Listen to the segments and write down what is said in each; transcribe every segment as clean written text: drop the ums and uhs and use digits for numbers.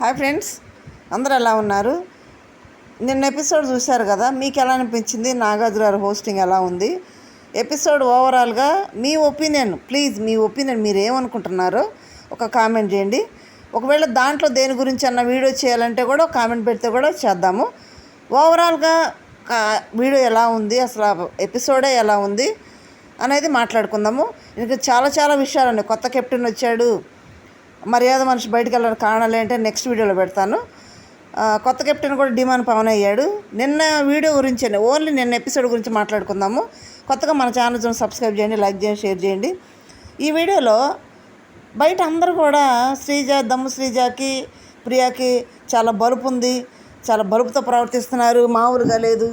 Hi friends, అందరూ ఎలా ఉన్నారు? నిన్న ఎపిసోడ్ చూశారు కదా, మీకు ఎలా అనిపించింది? నాగార్జున గారు హోస్టింగ్ ఎలా ఉంది? ఎపిసోడ్ ఓవరాల్గా మీ ఒపీనియన్, ప్లీజ్ మీ ఒపీనియన్ మీరు ఏమనుకుంటున్నారో ఒక కామెంట్ చేయండి. ఒకవేళ దాంట్లో దేని గురించి అన్న వీడియో చేయాలంటే కూడా కామెంట్ పెడితే కూడా చేద్దాము. ఓవరాల్గా వీడియో ఎలా ఉంది, అసలు ఎపిసోడే ఎలా ఉంది అనేది మాట్లాడుకుందాము. ఇంకా చాలా విషయాలు ఉన్నాయి. కొత్త కెప్టెన్ వచ్చాడు, మర్యాద మనిషి బయటకు వెళ్ళడానికి కారణాలు ఏంటంటే నెక్స్ట్ వీడియోలో పెడతాను. కొత్త కెప్టెన్ కూడా డిమాండ్ పవన్ అయ్యాడు. నిన్న వీడియో గురించి, ఓన్లీ నిన్న ఎపిసోడ్ గురించి మాట్లాడుకుందాము. కొత్తగా మన ఛానల్ సబ్స్క్రైబ్ చేయండి, లైక్ చేయండి, షేర్ చేయండి. ఈ వీడియోలో బయట అందరూ కూడా దమ్ము శ్రీజకి, ప్రియాకి చాలా బలుపు ఉంది, చాలా బలుపుతో ప్రవర్తిస్తున్నారు, మామూలుగా లేదు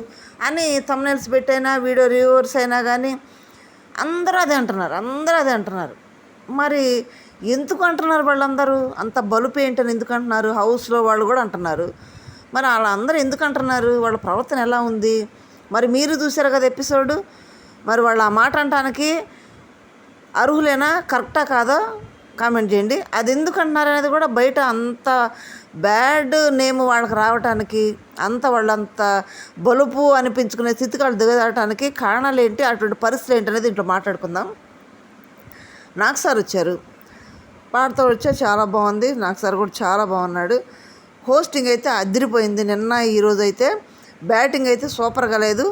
అని థంబ్నెయిల్స్ పెట్టైనా వీడియో రివ్యూవర్స్ అయినా కానీ అందరూ అదే అంటున్నారు. మరి ఎందుకు అంటున్నారు? వాళ్ళందరూ అంత బలుపు ఏంటని ఎందుకు అంటున్నారు? హౌస్లో వాళ్ళు కూడా అంటున్నారు. మరి వాళ్ళందరూ ఎందుకు అంటున్నారు? వాళ్ళ ప్రవర్తన ఎలా ఉంది? మరి మీరు చూసారు కదా ఎపిసోడ్. మరి వాళ్ళు ఆ మాట అనటానికి అర్హులేనా, కరెక్టా కాదా కామెంట్ చేయండి. అది ఎందుకు అంటున్నారు అనేది కూడా బయట అంత బ్యాడ్ నేమ్ వాళ్ళకి రావటానికి, వాళ్ళంత బలుపు అనిపించుకునే స్థితికి వాళ్ళు దిగజారటానికి కారణాలు ఏంటి, అటువంటి పరిస్థితులు ఏంటి అనేది ఇంట్లో మాట్లాడుకుందాం. నాకు సార్ వచ్చారు, పాటతో వచ్చా, చాలా బాగుంది. నాకు సార్ కూడా చాలా బాగున్నాడు. హోస్టింగ్ అయితే అదిరిపోయింది. నిన్న ఈరోజు అయితే బ్యాటింగ్ అయితే సూపర్గా లేదు.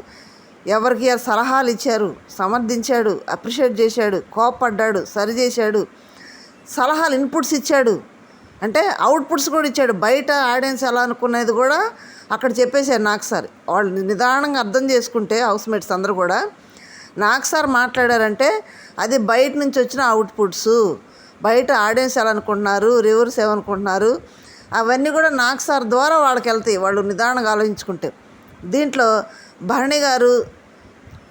ఎవరికి సలహాలు ఇచ్చారు, సమర్థించాడు, అప్రిషియేట్ చేశాడు, కోపడ్డాడు, సరి చేశాడు, సలహాలు ఇన్పుట్స్ ఇచ్చాడు, అంటే అవుట్పుట్స్ కూడా ఇచ్చాడు. బయట ఆడియన్స్ ఎలా అనుకునేది కూడా అక్కడ చెప్పేశారు నాకు సార్. వాళ్ళు నిదానంగా అర్థం చేసుకుంటే హౌస్మేట్స్ అందరూ కూడా నాకు సార్ మాట్లాడారంటే అది బయట నుంచి వచ్చిన అవుట్పుట్స్. బయట ఆడియన్స్ ఎలా అనుకుంటున్నారు, రివర్స్ ఏమనుకుంటున్నారు, అవన్నీ కూడా నాకు సార్ ద్వారా వాళ్ళకి వెళ్తాయి, వాళ్ళు నిదానంగా ఆలోచించుకుంటే. దీంట్లో భరణి గారు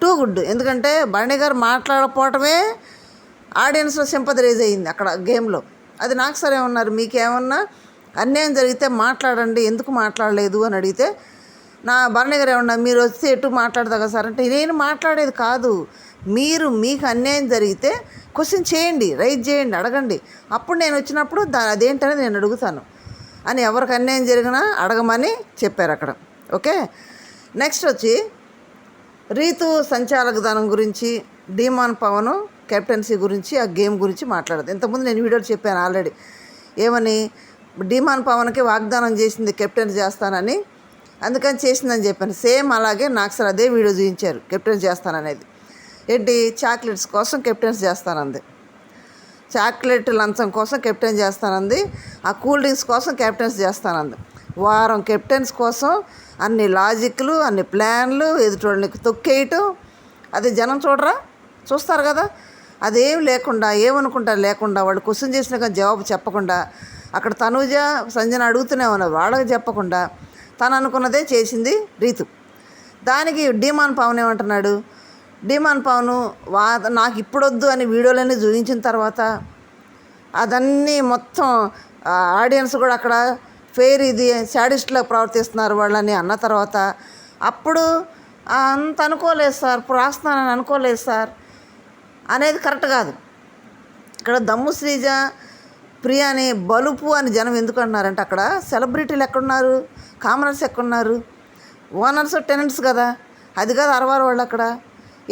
టూ గుడ్. ఎందుకంటే భరణి గారు మాట్లాడకపోవటమే ఆడియన్స్లో సింపతి రేజ్ అయ్యింది అక్కడ గేమ్లో. అది నాకు సార్ ఏమన్నారు, మీకేమన్నా అన్యాయం జరిగితే మాట్లాడండి, ఎందుకు మాట్లాడలేదు అని అడిగితే నా భరణి గారు ఏమన్నా, మీరు వస్తే ఎటు మాట్లాడతా కదా సార్ అంటే, నేను మాట్లాడేది కాదు, మీకు అన్యాయం జరిగితే క్వశ్చన్ చేయండి, రైజ్ చేయండి, అడగండి, అప్పుడు నేను వచ్చినప్పుడు అదేంటనేది నేను అడుగుతాను అని ఎవరికి అన్యాయం జరిగినా అడగమని చెప్పారు అక్కడ. ఓకే, నెక్స్ట్ వచ్చి రీతు సంచాలక దానం గురించి, డిమాండ్ పవన్ కెప్టెన్సీ గురించి, ఆ గేమ్ గురించి మాట్లాడదు. ఇంతకుముందు నేను వీడియోలో చెప్పాను ఆల్రెడీ. ఏమని, డిమాండ్ పవన్కి వాగ్దానం చేసింది కెప్టెన్ చేస్తానని, అందుకని చేసిందని చెప్పాను. సేమ్ అలాగే నాకు సార్ అదే వీడియో చూపించారు, కెప్టెన్ చేస్తాననేది. ఏంటి, చాక్లెట్స్ కోసం కెప్టెన్స్ చేస్తానంది, చాక్లెట్ లంచం కోసం కెప్టెన్ చేస్తానంది, ఆ కూల్ డ్రింక్స్ కోసం కెప్టెన్స్ చేస్తానంది. వారం కెప్టెన్స్ కోసం అన్ని లాజిక్లు, అన్ని ప్లాన్లు, ఎదుటోళ్ళకి తొక్కేయటం. అది జనం చూస్తారు కదా. అదేం లేకుండా, ఏమనుకుంటారు లేకుండా, వాళ్ళు క్వశ్చన్ చేసినా కానీ జవాబు చెప్పకుండా, అక్కడ తనూజ సంజన అడుగుతూనే ఉన్నారు, వాళ్ళకి చెప్పకుండా తను అనుకున్నదే చేసింది రీతు. దానికి డిమాండ్ పవన్ ఏమంటున్నాడు, డిమాండ్ పవన్ నాకు ఇప్పుడొద్దు అని వీడియోలన్నీ చూపించిన తర్వాత, అదన్నీ మొత్తం ఆడియన్స్ కూడా అక్కడ ఫెయిర్, ఇది శాడిస్ట్లా ప్రవర్తిస్తున్నారు వాళ్ళని అన్న తర్వాత, అప్పుడు అంత అనుకోలేదు సార్, ఇప్పుడు రాస్తున్నానని అనుకోలేదు సార్ అనేది కరెక్ట్ కాదు. ఇక్కడ దమ్ము శ్రీజ, ప్రియాని బలుపు అని జనం ఎందుకు అంటున్నారంటే, అక్కడ సెలబ్రిటీలు ఎక్కడున్నారు, కామనర్స్ ఎక్కడున్నారు, ఓనర్స్ టెనెంట్స్ కదా, అది కాదు అరవారు వాళ్ళు. అక్కడ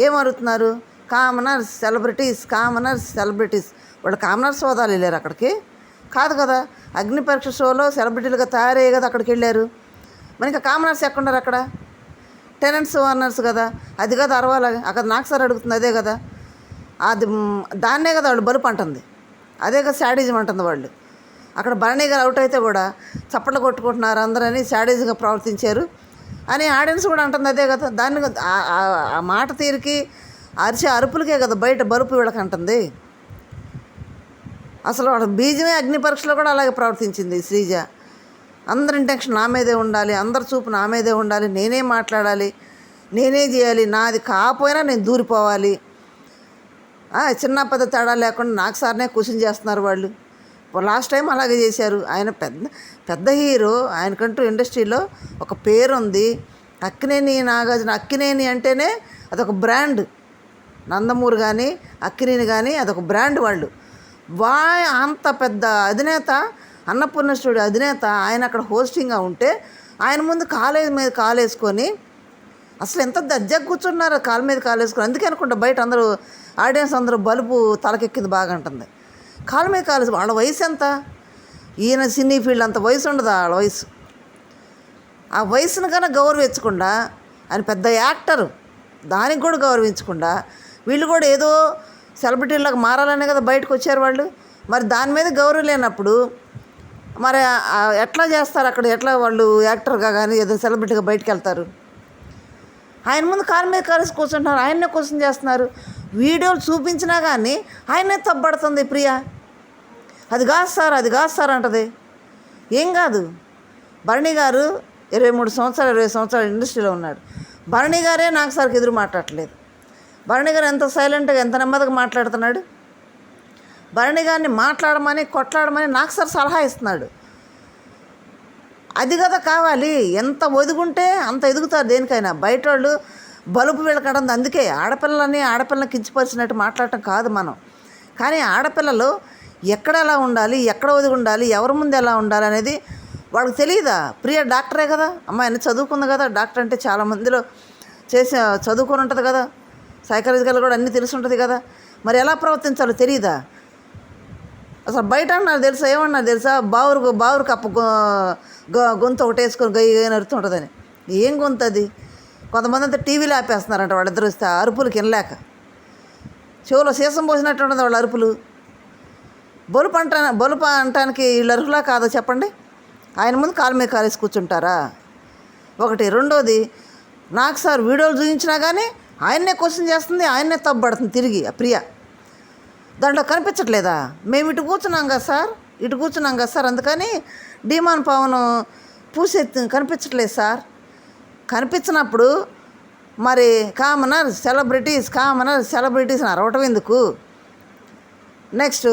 ఏమరుగుతున్నారు, కామనర్స్ సెలబ్రిటీస్, వాళ్ళు కామనర్స్ హోదాలు వెళ్ళారు అక్కడికి కాదు కదా. అగ్ని పరీక్ష షోలో సెలబ్రిటీలుగా తయారయ్యే కదా అక్కడికి వెళ్ళారు. మరి ఇంకా కామనర్స్ ఎక్కడున్నారు? అక్కడ టెనెంట్స్, ఓనర్స్ కదా, అది కదా అరవాలి. అక్కడ నాకు సార్ అడుగుతుంది అదే కదా, అది దాన్నే కదా వాళ్ళు బలుపు అంటుంది, అదే కదా శాడిజం అంటుంది వాళ్ళు. అక్కడ భరణి గారు అవుట్ అయితే కూడా చప్పట్లు కొట్టుకుంటున్నారు అందరని, శాడిజ్గా ప్రవర్తించారు అని ఆడియన్స్ కూడా అంటుంది, అదే కదా. దాన్ని ఆ మాట తీరికి అరిచే అరుపులకే కదా బయట బలుపు వీళ్ళకి అంటుంది. అసలు వాళ్ళ బీజమే అగ్ని పరీక్షలో కూడా అలాగే ప్రవర్తించింది శ్రీజ. అందరి ఇంటెన్షన్ నా మీదే ఉండాలి, అందరి చూపు నా మీదే ఉండాలి, నేనే మాట్లాడాలి, నేనే చేయాలి, నాది కాకపోయినా నేను దూరిపోవాలి, చిన్న పెద్ద తేడా లేకుండా నాకు సార్నే క్వశ్చన్ చేస్తున్నారు వాళ్ళు. లాస్ట్ టైం అలాగే చేశారు. ఆయన పెద్ద హీరో, ఆయనకంటూ ఇండస్ట్రీలో ఒక పేరు ఉంది. అక్కినేని నాగార్జున, అక్కినేని అంటేనే అదొక బ్రాండ్. నందమూరి కానీ అక్కినేని కానీ అదొక బ్రాండ్. వాళ్ళు అంత పెద్ద అధినేత అన్నపూర్ణ స్టూడియో అధినేత ఆయన అక్కడ హోస్టింగ్గా ఉంటే ఆయన ముందు కాలేజ్ మీద కాలేసుకొని అసలు ఎంత దర్జాగా కూర్చున్నారు, కాలు మీద కాలేసుకొని. అందుకే అనుకుంటా బయట అందరూ ఆడియన్స్ అందరూ బలుపు తలకెక్కింది బాగా అంటుంది. కాలు మీద కాలేసి వాళ్ళ వయసు ఎంత? ఈయన సినీ ఫీల్డ్ అంత వయసు ఉండదు వాళ్ళ వయసు. ఆ వయసును కన్నా గౌరవించకుండా, ఆయన పెద్ద యాక్టరు దానికి కూడా గౌరవించకుండా, వీళ్ళు కూడా ఏదో సెలబ్రిటీలకు మారాలనే కదా బయటకు వచ్చారు వాళ్ళు. మరి దాని మీద గౌరవం లేనప్పుడు మరి ఎట్లా చేస్తారు అక్కడ? ఎట్లా వాళ్ళు యాక్టర్గా కానీ ఏదో సెలబ్రిటీగా బయటకు వెళ్తారు? ఆయన ముందు కాలు మీద కాలేసి కూర్చుంటున్నారు, ఆయన్నే క్వశ్చన్ చేస్తున్నారు. వీడియోలు చూపించినా కానీ ఆయనే తప్పబడుతుంది ప్రియా. అది కాదు సార్, అది కాదు సార్ అంటది. ఏం కాదు, భరణి గారు 23 సంవత్సరాలు 20 సంవత్సరాలు ఇండస్ట్రీలో ఉన్నాడు. భరణి గారే నాకు సార్కి ఎదురు మాట్లాడట్లేదు. భరణి గారు ఎంత సైలెంట్గా ఎంత నెమ్మదిగా మాట్లాడుతున్నాడు. భరణి గారిని మాట్లాడమని కొట్లాడమని నాకు సార్ సలహా ఇస్తున్నాడు. అది కదా కావాలి. ఎంత ఒదుగుంటే అంత ఎదుగుతారు దేనికైనా. బయట వాళ్ళు బలుపు వీళ్ళకడం. అందుకే ఆడపిల్లని కించపరిచినట్టు మాట్లాడటం కాదు మనం. కానీ ఆడపిల్లలు ఎక్కడ ఎలా ఉండాలి, ఎక్కడ ఒదిగి ఉండాలి, ఎవరి ముందు ఎలా ఉండాలి అనేది వాళ్ళకి తెలియదా? ప్రియ డాక్టరే కదా, అమ్మాయిని చదువుకుంది కదా. డాక్టర్ అంటే చాలా మందిలో చదువుకొని ఉంటుంది కదా, సైకాలజికల్ కూడా అన్నీ తెలిసి ఉంటుంది కదా. మరి ఎలా ప్రవర్తించాలో తెలియదా? అసలు బయట అన్నారు తెలుసా, ఏమన్నారు తెలుసా? బావురు కప్పు గొంతు ఒకటి వేసుకొని గయ్యి నడుతుంటుందని. ఏం గొంతు అది? కొంతమంది అంతా టీవీలో ఆపేస్తున్నారంట వాళ్ళిద్దరు వస్తే అరుపులు కినలేక. చెవులో సీసం పోసినట్టు ఉంటుంది వాళ్ళ అరుపులు. బొలుపు అంటానికి వీళ్ళు అర్హులా కాదో చెప్పండి? ఆయన ముందు కాలు మీద కాలేసి కూర్చుంటారా? ఒకటి. రెండోది, నాకు సార్ వీడియోలు చూపించినా కానీ ఆయన్నే క్వశ్చన్ చేస్తుంది, ఆయన్నే తప్పుపడుతుంది తిరిగి ఆ ప్రియ. దాంట్లో కనిపించట్లేదా? మేము ఇటు కూర్చున్నాం కదా సార్, అందుకని డిమాన్ పవన్ పూసెత్తి కనిపించట్లేదు సార్. కనిపించినప్పుడు మరి కామనర్ సెలబ్రిటీస్ని అరవటం ఎందుకు? నెక్స్ట్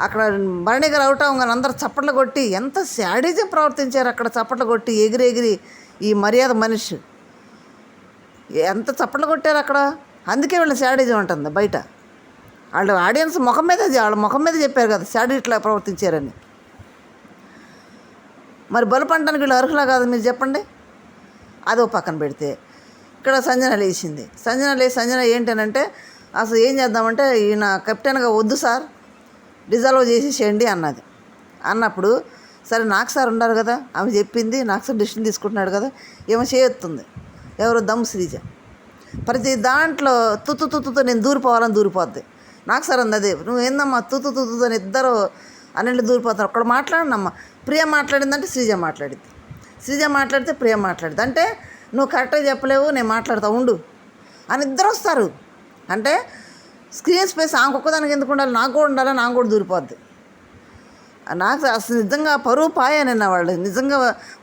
అక్కడ భరణి గారు అవుట్ అవ్వగానే అందరూ చప్పట్లు కొట్టి ఎంత శాడిజం ప్రవర్తించారు అక్కడ. చప్పట్లు కొట్టి ఎగిరి ఈ మర్యాద మనిషి ఎంత చప్పట్లు కొట్టారు అక్కడ. అందుకే వీళ్ళ శాడిజం ఉంటుంది బయట. వాళ్ళు ఆడియన్స్ వాళ్ళ ముఖం మీద చెప్పారు కదా శాడీ ఇట్లా ప్రవర్తించారని. మరి బలుపు అంటానికి వీళ్ళు అర్హులా కాదు మీరు చెప్పండి? అదో పక్కన పెడితే ఇక్కడ సంజన లేచింది. సంజన ఏంటనంటే అసలు ఏం చేద్దామంటే ఈయన కెప్టెన్గా వద్దు సార్, డిజాల్వ్ చేసేసేయండి అన్నది. అన్నప్పుడు సరే నాకు సార్ ఉన్నారు కదా, ఆమె చెప్పింది, నాకు సార్ డిసిషన్ తీసుకుంటున్నాడు కదా, ఏమో చేయొత్తుంది. ఎవరు? దమ్ శ్రీజ. ప్రతి దాంట్లో తుత్తు నేను దూరిపోద్ది. నాకు సార్ అంది అదే, నువ్వు ఏందమ్మా తుత్తు అని ఇద్దరు అన్నింటి దూరిపోతారు. ఒక్కడ మాట్లాడినమ్మా, ప్రియ మాట్లాడిందంటే శ్రీజ మాట్లాడింది, శ్రీజ మాట్లాడితే ప్రియ మాట్లాడింది. అంటే నువ్వు కరెక్ట్గా చెప్పలేవు, నేను మాట్లాడతా ఉండు అని ఇద్దరు వస్తారు. అంటే స్క్రీన్ స్పేస్ ఆమెకొక్కదానికి ఎందుకు ఉండాలి? నాకు కూడా దూరిపోద్ది. నాకు అసలు నిజంగా పరువు పాయ నిన్న వాళ్ళు. నిజంగా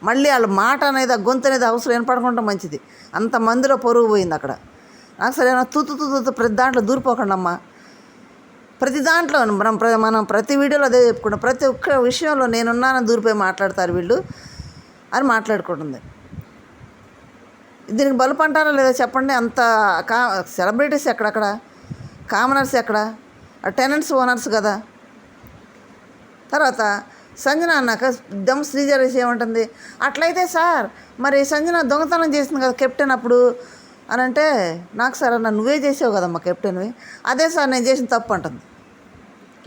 మళ్ళీ వాళ్ళ మాట అనేది, ఆ గొంతు అనేది అవసరం వినపడకుండా మంచిది. అంతమందిలో పరువు పోయింది అక్కడ. నాకు సరైన తుత్తు ప్రతి దాంట్లో దూరిపోకండి అమ్మా. ప్రతి దాంట్లో మనం ప్రతి వీడియోలో అదే చెప్పుకుంటాం. ప్రతి ఒక్క విషయంలో నేనున్నానని దూరిపోయి మాట్లాడతారు వీళ్ళు అని మాట్లాడుకుంటుంది. దీనికి బలుపు అంటారా లేదా చెప్పండి? అంత సెలబ్రిటీస్ ఎక్కడక్కడ, కామనర్స్ ఎక్కడ, టెనెంట్స్ ఓనర్స్ కదా. తర్వాత సంజన అన్నాక దమ్ శ్రీజరేసి ఏమంటుంది, అట్లయితే సార్ మరి సంజన దొంగతనం చేసింది కదా కెప్టెన్ అప్పుడు అని అంటే, నాకు సార్ అన్న నువ్వే చేసావు కదమ్మా కెప్టెన్వి. అదే సార్ నేను చేసిన తప్పు అంటుంది.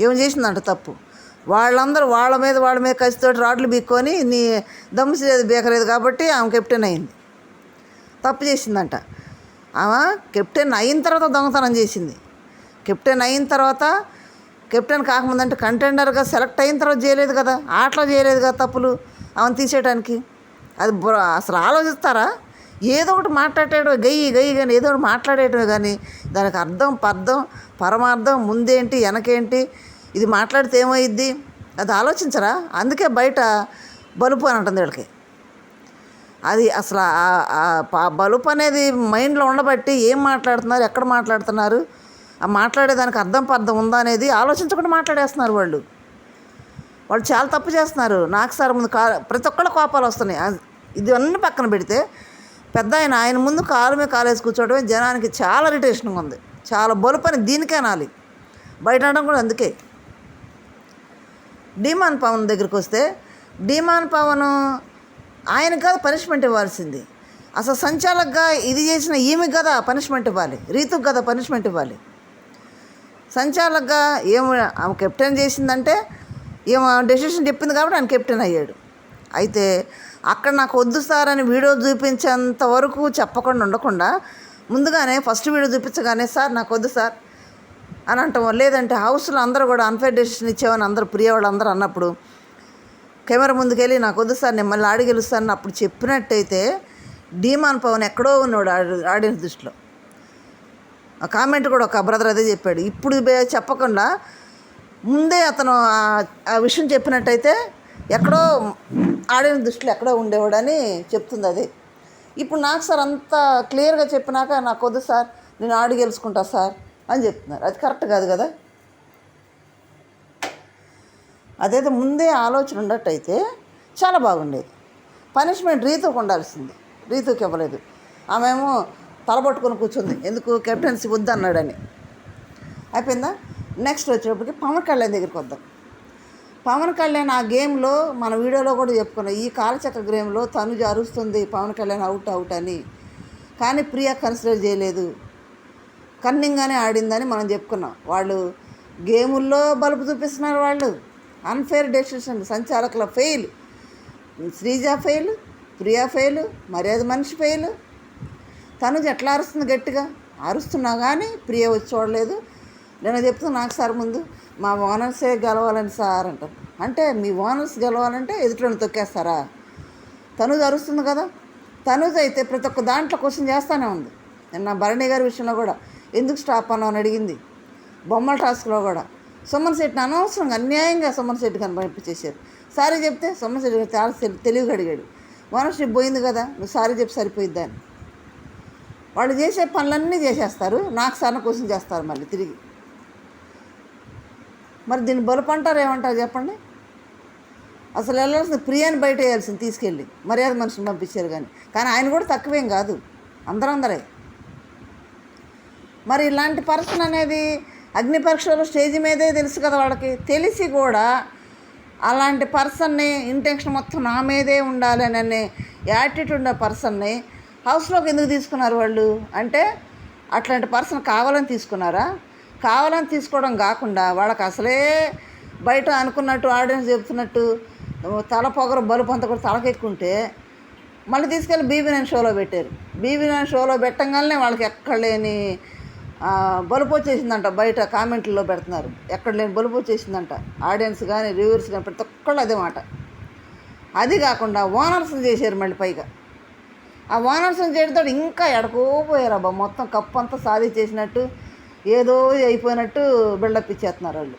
ఏమి చేసిందంట తప్పు? వాళ్ళందరూ వాళ్ళ మీద కసితోటి రాడ్లు బీక్కొని నీ దమ్ శ్రీజ బీకలేదు కాబట్టి ఆమె కెప్టెన్ అయింది. తప్పు చేసిందంట. ఆమె కెప్టెన్ అయిన తర్వాత దొంగతనం చేసింది. కెప్టెన్ అయిన తర్వాత, కెప్టెన్ కాకముందంటే కంటెండర్గా సెలెక్ట్ అయిన తర్వాత చేయలేదు కదా, ఆటలో చేయలేదు కదా తప్పులు ఆమెను తీసేయడానికి. అది అసలు ఆలోచిస్తారా? ఏదో ఒకటి మాట్లాడేటం గయ్యి కానీ ఏదో ఒకటి మాట్లాడేటమే కానీ దానికి అర్థం పరమార్థం ముందేంటి వెనకేంటి, ఇది మాట్లాడితే ఏమైద్ది అది ఆలోచించరా? అందుకే బయట బలుపు అని ఉంటుంది వీళ్ళకి. అది అసలు బలుపు అనేది మైండ్లో ఉండబట్టి ఏం మాట్లాడుతున్నారు, ఎక్కడ మాట్లాడుతున్నారు, ఆ మాట్లాడేదానికి అర్థం ఉందా అనేది ఆలోచించకుండా మాట్లాడేస్తున్నారు వాళ్ళు. చాలా తప్పు చేస్తున్నారు. నాకు సార్ ముందు ప్రతి ఒక్కళ్ళ కోపాలు వస్తున్నాయి. ఇది అన్నీ పక్కన పెడితే పెద్ద ఆయన ముందు కాలు మీద కాలేసి కూర్చోవడమే జనానికి చాలా ఇరిటేషన్గా ఉంది. చాలా బలుపు అని దీనికే అనాలి, బయట అనడం కూడా అందుకే. డీమాన్ పవన్ దగ్గరికి వస్తే డీమాన్ పవన్ ఆయనకు కాదు పనిష్మెంట్ ఇవ్వాల్సింది. అసలు సంచాలకుగా ఇది చేసిన ఈమెకి కదా పనిష్మెంట్ ఇవ్వాలి, రీతుకు కదా పనిష్మెంట్ ఇవ్వాలి. సంచాలకుగా ఏమో ఆమె కెప్టెన్ చేసిందంటే ఏమో డెసిషన్ చెప్పింది కాబట్టి ఆయన కెప్టెన్ అయ్యాడు. అయితే అక్కడ నాకు వద్దు సార్ అని వీడియో చూపించేంత వరకు చెప్పకుండా ఉండకుండా ముందుగానే ఫస్ట్ వీడియో చూపించగానే సార్ నాకు వద్దు సార్ అని అంటాం. లేదంటే హౌస్లో అందరూ కూడా అన్ఫేర్ డెసిషన్ ఇచ్చామని అందరూ ప్రియ వాళ్ళు అందరూ అన్నప్పుడు కెమెరా ముందుకెళ్ళి నాకు వద్దు సార్ నేను మళ్ళీ ఆడి గెలుస్తానని అప్పుడు చెప్పినట్టయితే డీమాన్ పవన్ ఎక్కడో ఉన్నాడు ఆడియన్స్ దృష్టిలో. ఆ కామెంట్ కూడా ఒక బ్రదర్ అదే చెప్పాడు. ఇప్పుడు చెప్పకుండా ముందే అతను ఆ విషయం చెప్పినట్టయితే ఎక్కడో ఆడియన్స్ దృష్టిలో ఎక్కడో ఉండేవాడని చెప్తుంది అదే. ఇప్పుడు నాకు సార్ అంత క్లియర్గా చెప్పినాక నాకు వద్దు సార్ నేను ఆడి గెలుచుకుంటా సార్ అని చెప్తున్నారు. అది కరెక్ట్ కాదు కదా. అదేదో ముందే ఆలోచన ఉన్నట్టయితే చాలా బాగుండేది. పనిష్మెంట్ రీతుకు ఉండాల్సింది, రీతుకి ఇవ్వలేదు. ఆమెమో తలబట్టుకొని కూర్చుంది, ఎందుకు కెప్టెన్సీ వద్దన్నాడని. అయిపోయిందా. నెక్స్ట్ వచ్చేటప్పటికి పవన్ కళ్యాణ్ దగ్గరికి వద్దాం. పవన్ కళ్యాణ్ ఆ గేమ్లో మన వీడియోలో కూడా చెప్పుకున్నాం, ఈ కాలచక్ర గేమ్లో తనుజ అరుస్తుంది పవన్ కళ్యాణ్ అవుట్ అవుట్ అని, కానీ ప్రియా కన్సిడర్ చేయలేదు, కన్నింగ్గానే ఆడిందని మనం చెప్పుకున్నాం. వాళ్ళు గేముల్లో బలుపు చూపిస్తున్నారు, వాళ్ళు అన్ఫేర్ డెసిషన్, సంచాలకుల fail, Sreeja fail, Priya fail, మర్యాద మనిషి ఫెయిల్. తనుజ ఎట్లా అరుస్తుంది గట్టిగా అరుస్తున్నా కానీ ప్రియ వచ్చి చూడలేదు. నేను చెప్తున్నా నాకు సార్ ముందు మా ఓనర్సే గెలవాలని సార్ అంటారు. అంటే మీ ఓనర్స్ గెలవాలంటే ఎదుటిని తొక్కేస్తారా? తనుజ అరుస్తుంది కదా. తనుజ అయితే ప్రతి ఒక్క దాంట్లో క్వశ్చన్ చేస్తూనే ఉంది. నిన్న భరణి గారి విషయంలో కూడా ఎందుకు స్టాప్ అన్నావు అని అడిగింది. బొమ్మల టాస్క్లో కూడా సుమన్ శెట్టిని అనవసరంగా అన్యాయంగా సుమన్ శెట్టి కని పంపించేశారు. సారీ చెప్తే సుమన్ శెట్టి చాలా తెలివిగా అడిగాడు, ఓనర్షిప్ పోయింది కదా నువ్వు సారీ చెప్పి సరిపోయిద్దా అని. వాళ్ళు చేసే పనులన్నీ చేసేస్తారు, నాకు సార్ని క్వశ్చన్ చేస్తారు మళ్ళీ తిరిగి. మరి దీన్ని బలుపు అంటారు ఏమంటారు చెప్పండి. అసలు వెళ్ళాల్సింది ప్రియాని బయట వేయాల్సింది తీసుకెళ్ళి, మర్యాద మనిషిని పంపించారు. కానీ ఆయన కూడా తక్కువేం కాదు, అందరే. మరి ఇలాంటి పర్సన్ అనేది అగ్ని పరీక్షలో స్టేజ్ మీదే తెలుసు కదా వాళ్ళకి, తెలిసి కూడా అలాంటి పర్సన్ని ఇంటెన్షన్ మొత్తం నా మీదే ఉండాలని యాటిట్యూడ్ ఉన్న పర్సన్ని హౌస్లోకి ఎందుకు తీసుకున్నారు వాళ్ళు? అంటే అట్లాంటి పర్సన్ కావాలని తీసుకున్నారా? కావాలని తీసుకోవడం కాకుండా వాళ్ళకి అసలే బయట అనుకున్నట్టు ఆడియన్స్ చెప్తున్నట్టు తల పొగరు బలుపు అంతా కూడా తలకెక్కుంటే మళ్ళీ తీసుకెళ్ళి బీబీ9 షోలో పెట్టారు. బీబీ9 షోలో పెట్టంగానే వాళ్ళకి ఎక్కడ లేని బలుపు వచ్చేసిందంట. బయట కామెంట్లో పెడుతున్నారు, ఎక్కడ లేని బలుపు వచ్చేసిందంట. ఆడియన్స్ కానీ రివ్యూవర్స్ కానీ ప్రతి ఒక్కళ్ళు అదే మాట. అది కాకుండా ఓనర్స్ని చేశారు మళ్ళీ పైగా. ఆ ఓనర్స్ని చేయడంతో ఇంకా ఎడకోపోయారు మొత్తం కప్పు అంతా సాధించేసినట్టు ఏదో అయిపోయినట్టు బిల్డప్ ఇచ్చేస్తున్నారు వాళ్ళు.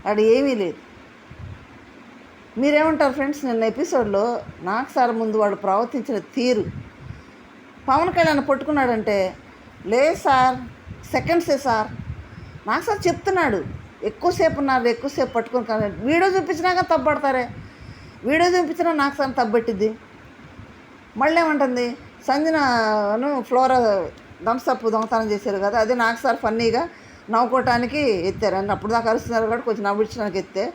అక్కడ ఏమీ లేదు. మీరేమంటారు ఫ్రెండ్స్? నిన్న ఎపిసోడ్లో నాకు సార్ ముందు వాళ్ళు ప్రవర్తించిన తీరు, పవన్ కళ్యాణ్ పట్టుకున్నాడంటే లేదు సార్ సెకండ్సే సార్, నాకు సార్ చెప్తున్నాడు ఎక్కువసేపు ఉన్నారు, ఎక్కువసేపు పట్టుకుని కానీ వీడియో చూపించినాక తప్పడతారే, వీడియో చూపించినా నాకు సార్ తప్పబెట్టిద్ది. మళ్ళీ ఏమంటుంది సంజనను ఫ్లోరా థమ్స్అప్ దొంగతనం చేశారు కదా, అది నాకు సార్ ఫన్నీగా నవ్వుకోవటానికి ఎత్తారు అని అప్పుడు దాకా అరుస్తున్నారు కాబట్టి కొంచెం నవ్వించడానికి ఎత్తే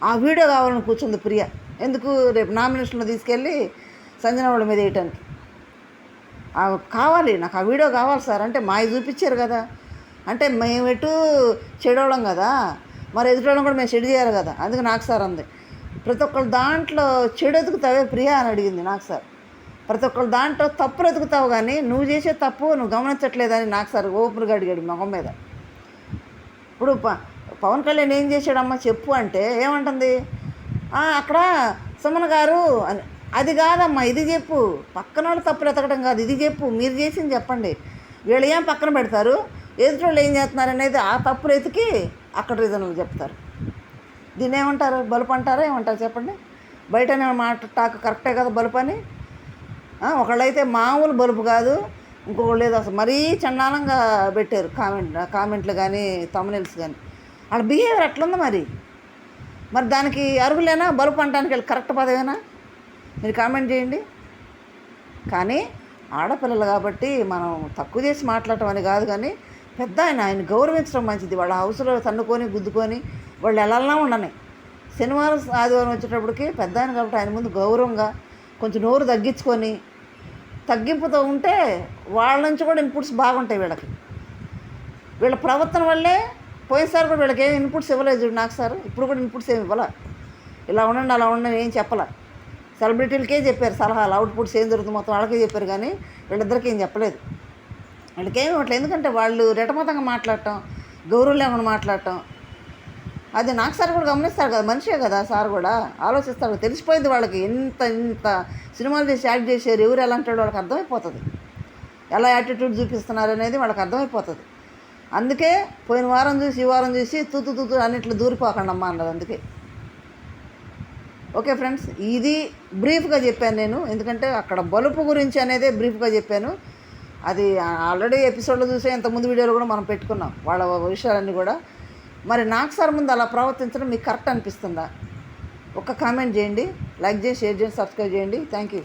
ఆ వీడియో కావాలని కూర్చుంది ప్రియ. ఎందుకు? రేపు నామినేషన్లో తీసుకెళ్ళి సంజన వాళ్ళ మీద వేయటానికి కావాలి, నాకు ఆ వీడియో కావాలి సార్ అంటే మావి చూపించారు కదా. అంటే మేము ఎటు చెడవడం కదా, మరి ఎదుటోళ్ళం కూడా మేము చెడు చేయాలి కదా, అందుకే నాకు సార్ అంది. ప్రతి ఒక్కరు దాంట్లో చెడు ఎదుగుతావే ప్రియా అని అడిగింది నాకు సార్. ప్రతి ఒక్కరు దాంట్లో తప్పులు ఎదుగుతావు కానీ నువ్వు చేసే తప్పు నువ్వు గమనించట్లేదని నాకు సార్ ఓపెన్గా అడిగాడు మొహం మీద. ఇప్పుడు పవన్ కళ్యాణ్ ఏం చేశాడమ్మా చెప్పు అంటే ఏమంటుంది, అక్కడ సుమన్ గారు అని. అది కాదమ్మా ఇది చెప్పు, పక్కన వాళ్ళు తప్పులు ఎతకడం కాదు, ఇది చెప్పు, మీరు చేసింది చెప్పండి. వీళ్ళు ఏం పక్కన పెడతారు, ఎదుటి వాళ్ళు ఏం చేస్తున్నారు అనేది ఆ తప్పులు ఎతికి అక్కడ రీజన్లు చెప్తారు. దీన్ని ఏమంటారు? బలుపు అంటారా ఏమంటారు చెప్పండి? బయటనే మాట టాక్ కరెక్టే కదా బలుపు అని. ఒకళ్ళైతే మామూలు బలుపు కాదు, ఇంకొకళ్ళు లేదు అసలు మరీ చండాలంగా పెట్టారు కామెంట్లు కానీ తమ్నెయిల్స్ కానీ. వాళ్ళ బిహేవియర్ అట్లుంది. మరి దానికి అర్హులేనా బలుపు అంటానికి వెళ్ళి కరెక్ట్ పదవేనా? మీరు కామెంట్ చేయండి. కానీ ఆడపిల్లలు కాబట్టి మనం తక్కువ చేసి మాట్లాడటం అని కాదు, కానీ పెద్ద ఆయన గౌరవించడం మంచిది. వాళ్ళ హౌస్లో తన్నుకొని గుద్దుకొని వాళ్ళు ఎలా ఉండని శనివారం ఆదివారం వచ్చేటప్పటికి పెద్ద ఆయన కాబట్టి ఆయన ముందు గౌరవంగా కొంచెం నోరు తగ్గించుకొని తగ్గింపుతో ఉంటే వాళ్ళ నుంచి కూడా ఇన్పుట్స్ బాగుంటాయి వీళ్ళకి. వీళ్ళ ప్రవర్తన వల్లే పోయినసారి కూడా వీళ్ళకి ఏం ఇన్పుట్స్ ఇవ్వలేదు చూడు నాకు సార్, ఇప్పుడు కూడా ఇన్పుట్స్ ఏమి ఇవ్వాల. ఇలా ఉండండి అలా ఉండండి ఏం చెప్పాల. సెలబ్రిటీలకే చెప్పారు సలహాలు, అవుట్పుట్స్ ఏం జరుగుతుంది మొత్తం వాళ్ళకే చెప్పారు, కానీ వీళ్ళిద్దరికీ ఏం చెప్పలేదు. వీళ్ళకేమి అట్లా, ఎందుకంటే వాళ్ళు రెటమతంగా మాట్లాడటం, గౌరవం లేకుండా మాట్లాడటం, అది నాకు సార్ కూడా గమనిస్తారు కదా, మనిషే కదా సార్ కూడా ఆలోచిస్తారు, తెలిసిపోయింది వాళ్ళకి. ఇంత సినిమాలు చేసి యాక్ట్ చేశారు, ఎవరు ఎలా అంటాడో వాళ్ళకి అర్థమైపోతుంది, ఎలా యాటిట్యూడ్ చూపిస్తున్నారు అనేది వాళ్ళకి అర్థమైపోతుంది. అందుకే పోయిన వారం చూసి ఈ వారం చూసి తూతు అన్నిట్లో దూరిపోకండి అమ్మా అన్నది. అందుకే ఓకే ఫ్రెండ్స్, ఇది బ్రీఫ్గా చెప్పాను నేను, ఎందుకంటే అక్కడ బలుపు గురించి అనేదే బ్రీఫ్గా చెప్పాను. అది ఆల్రెడీ ఎపిసోడ్లో చూసే ఇంతకుముందు వీడియోలో కూడా మనం పెట్టుకున్నాం వాళ్ళ విషయాలన్నీ కూడా. మరి నాకు సార్ ముందు అలా ప్రవర్తించడం మీకు కరెక్ట్ అనిపిస్తుందా? ఒక కామెంట్ చేయండి, లైక్ చేసి షేర్ చేసి సబ్స్క్రైబ్ చేయండి. Thank you.